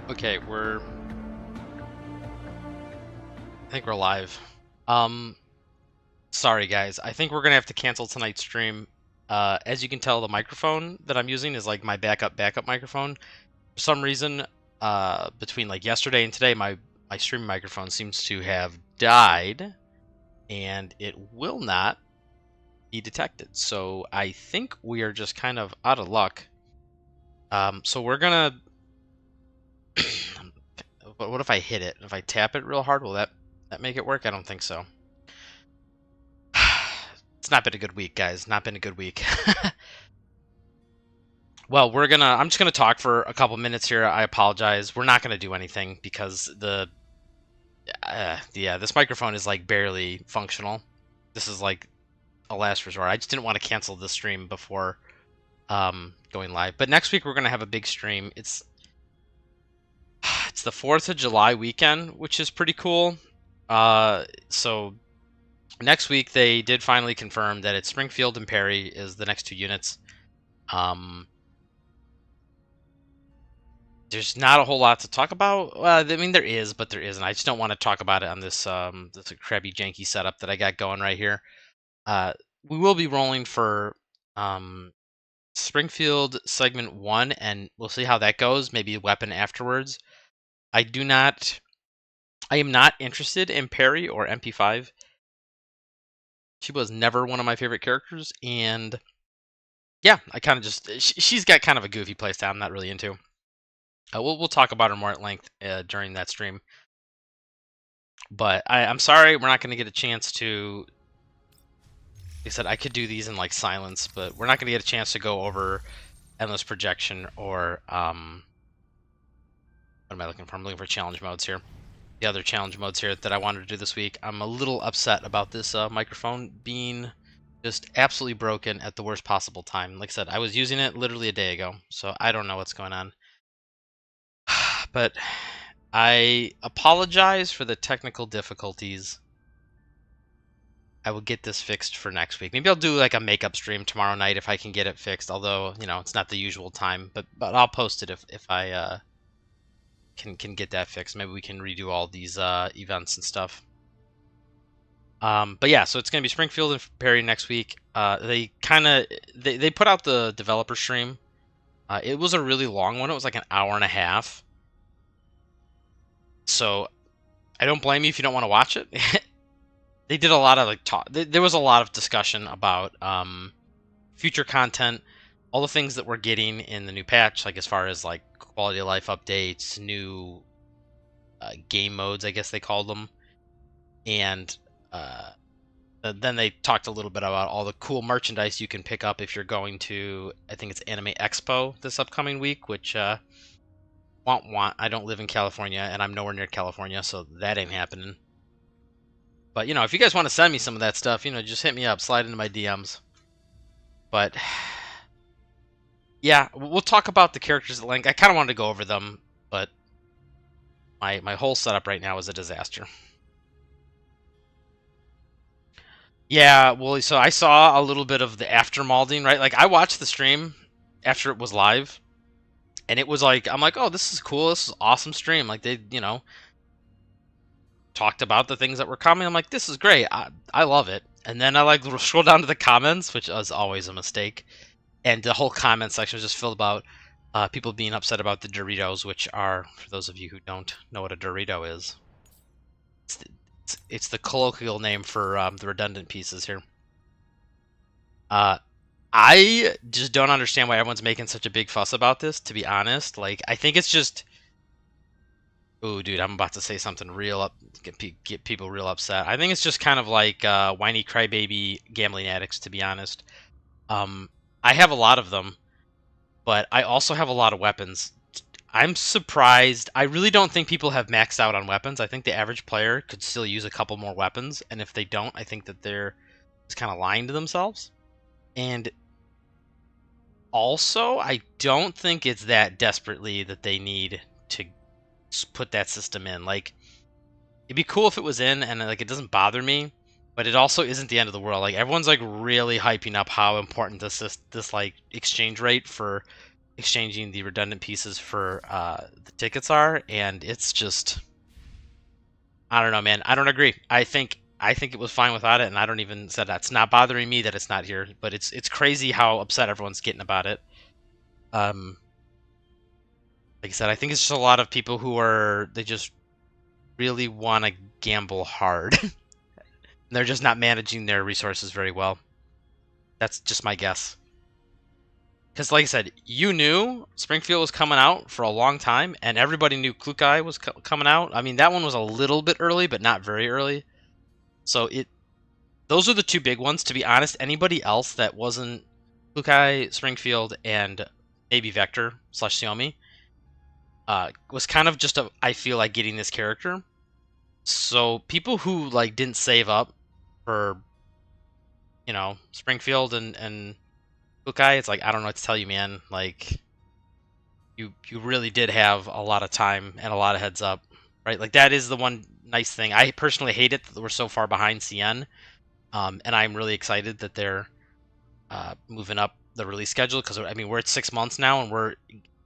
Okay, I think we're live. Sorry guys. I think we're gonna have to cancel tonight's stream. As you can tell, the microphone that I'm using is like my backup microphone. For some reason, between like yesterday and today, my stream microphone seems to have died, and it will not be detected. So I think we are just kind of out of luck. So we're gonna. But what if I hit it? If I tap it real hard, will that make it work? I don't think so. It's not been a good week, guys. Not been a good week. Well, I'm just gonna talk for a couple minutes here. I apologize. We're not gonna do anything because this microphone is like barely functional. This is like a last resort. I just didn't want to cancel the stream before going live. But next week we're gonna have a big stream. It's the 4th of July weekend, which is pretty cool. So next week they did finally confirm that it's Springfield and Perry is the next two units. There's not a whole lot to talk about. Well, I mean there is, but there isn't. I just don't want to talk about it on this crappy janky setup that I got going right here. We will be rolling for Springfield segment 1, and we'll see how that goes. Maybe a weapon afterwards. I am not interested in Perry or MP5. She was never one of my favorite characters, and yeah, I kind of just she's got kind of a goofy playstyle I'm not really into. We'll talk about her more at length during that stream. But I'm sorry we're not going to get a chance to. Like I said, I could do these in like silence, but we're not going to get a chance to go over endless projection or what am I looking for? I'm looking for challenge modes here. The other challenge modes here that I wanted to do this week. I'm a little upset about this microphone being just absolutely broken at the worst possible time. Like I said, I was using it literally a day ago, so I don't know what's going on. But I apologize for the technical difficulties. I will get this fixed for next week. Maybe I'll do like a makeup stream tomorrow night if I can get it fixed. Although it's not the usual time, but I'll post it if I can get that fixed. Maybe we can redo all these events and stuff. But yeah, so it's gonna be Springfield and Perry next week. They put out the developer stream. It was a really long one. It was like an hour and a half. So I don't blame you if you don't want to watch it. They did a lot of like talk. There was a lot of discussion about future content, all the things that we're getting in the new patch, like as far as like quality of life updates, new game modes, I guess they called them, and then they talked a little bit about all the cool merchandise you can pick up if you're going to, I think it's Anime Expo this upcoming week, which I don't live in California and I'm nowhere near California, so that ain't happening. But if you guys want to send me some of that stuff, just hit me up, slide into my DMs. But yeah, we'll talk about the characters at length. I kind of wanted to go over them, but my whole setup right now is a disaster. Yeah, well, so I saw a little bit of the after molding, right? Like I watched the stream after it was live, and it was like I'm like, oh, this is cool. This is awesome stream. Like they, talked about the things that were coming. I'm like, this is great. I love it. And then I like scroll down to the comments, which is always a mistake. And the whole comment section was just filled about people being upset about the Doritos, which are, for those of you who don't know what a Dorito is, it's the colloquial name for the redundant pieces here. I just don't understand why everyone's making such a big fuss about this, to be honest. Like, I think it's just... Ooh, dude, I'm about to say something get people real upset. I think it's just kind of like whiny crybaby gambling addicts, to be honest. I have a lot of them, but I also have a lot of weapons. I'm surprised. I really don't think people have maxed out on weapons. I think the average player could still use a couple more weapons, and if they don't, I think that they're just kind of lying to themselves. And also, I don't think it's that desperately that they need to put that system in. Like, it'd be cool if it was in, and like it doesn't bother me, but it also isn't the end of the world. Like everyone's like really hyping up how important this like exchange rate for exchanging the redundant pieces for the tickets are, and it's just, I don't know, man. I don't agree. I think it was fine without it, and I don't even said that. It's not bothering me that it's not here, but it's crazy how upset everyone's getting about it. Um, like I said, I think it's just a lot of people who are they just really want to gamble hard. They're just not managing their resources very well. That's just my guess. Because, like I said, you knew Springfield was coming out for a long time, and everybody knew Klukai was coming out. I mean, that one was a little bit early, but not very early. So those are the two big ones. To be honest, anybody else that wasn't Klukai, Springfield, and maybe Vector / Xiaomi was kind of just I feel like getting this character. So people who like didn't save up for Springfield and Klukai, it's like I don't know what to tell you, man. Like you really did have a lot of time and a lot of heads up, right? Like that is the one nice thing. I personally hate it that we're so far behind CN, and I'm really excited that they're moving up the release schedule because I mean we're at 6 months now and we're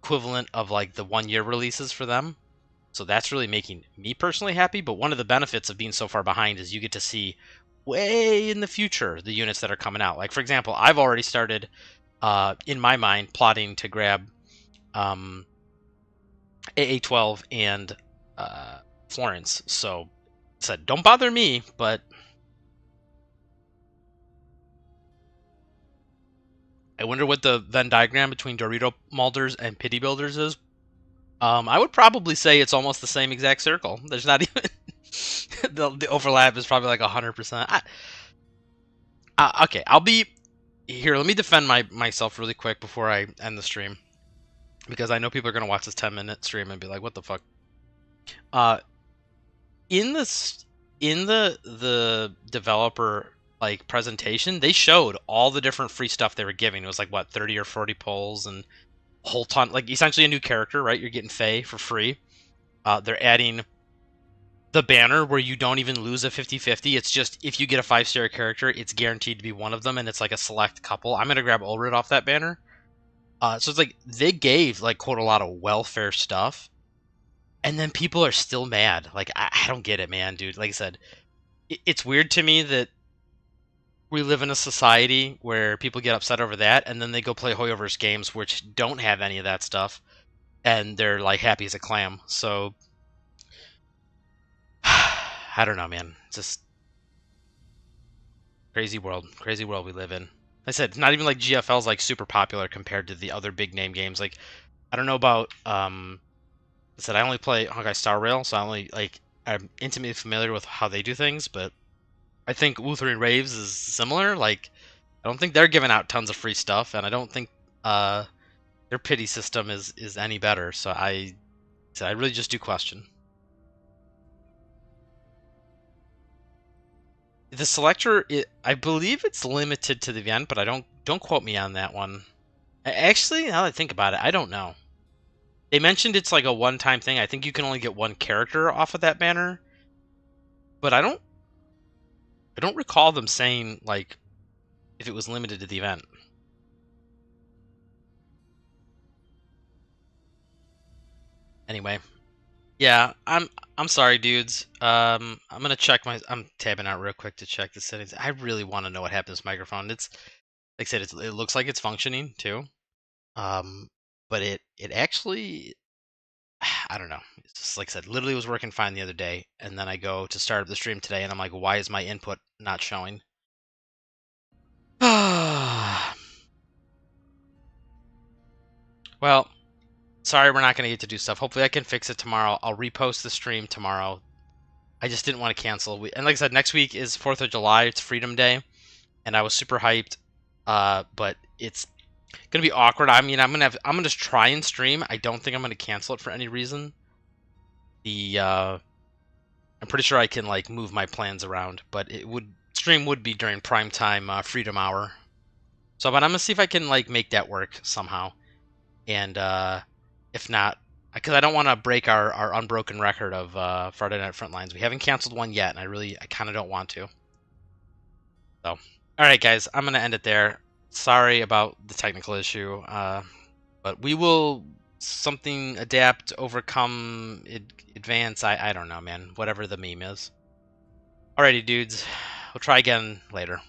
equivalent of like the 1 year releases for them. So that's really making me personally happy. But one of the benefits of being so far behind is you get to see way in the future the units that are coming out. Like for example, I've already started in my mind plotting to grab AA12 and Florence. So I said, don't bother me, but I wonder what the Venn diagram between Dorito molders and pity builders is. I would probably say it's almost the same exact circle. There's not even the overlap is probably like 100%. Okay, I'll be here. Let me defend myself really quick before I end the stream, because I know people are gonna watch this 10-minute stream and be like, "What the fuck?" In the developer like presentation, they showed all the different free stuff they were giving. It was like what 30 or 40 polls and a whole ton, like essentially a new character, right? You're getting Faye for free. They're adding the banner where you don't even lose a 50-50. It's just if you get a 5-star character, it's guaranteed to be one of them, and it's like a select couple. I'm gonna grab Ulrid off that banner. So it's like they gave like quote a lot of welfare stuff, and then people are still mad. Like I don't get it, man, dude. Like I said, it's weird to me that we live in a society where people get upset over that, and then they go play Hoyoverse games which don't have any of that stuff, and they're like happy as a clam. So I don't know, man. Just crazy world we live in. Like I said, it's not even like GFL's like super popular compared to the other big name games. Like I don't know about I said I only play Honkai Star Rail, so I'm intimately familiar with how they do things, but I think Wuthering Raves is similar. Like I don't think they're giving out tons of free stuff, and I don't think their pity system is any better. So I really just do question. The selector, I believe it's limited to the event, but I don't quote me on that one. Actually, now that I think about it, I don't know. They mentioned it's like a one-time thing. I think you can only get one character off of that banner, but I don't recall them saying like if it was limited to the event. Anyway, yeah, I'm sorry, dudes. I'm gonna check I'm tabbing out real quick to check the settings. I really want to know what happened to this microphone. It's like I said, it looks like it's functioning too. But it actually, I don't know. It's just like I said, literally was working fine the other day, and then I go to start up the stream today, and I'm like, why is my input not showing? Well, sorry, we're not gonna get to do stuff. Hopefully, I can fix it tomorrow. I'll repost the stream tomorrow. I just didn't want to cancel. And like I said, next week is 4th of July. It's Freedom Day, and I was super hyped. But it's gonna be awkward. I mean, I'm gonna just try and stream. I don't think I'm gonna cancel it for any reason. I'm pretty sure I can like move my plans around, but stream would be during prime time Freedom Hour. So, but I'm gonna see if I can like make that work somehow. And if not, because I don't want to break our unbroken record of Friday Night Frontlines. We haven't canceled one yet, and I kind of don't want to. So, all right, guys, I'm gonna end it there. Sorry about the technical issue, but But we will something adapt, overcome, advance. I don't know, man. Whatever the meme is. Alrighty, dudes. We'll try again later.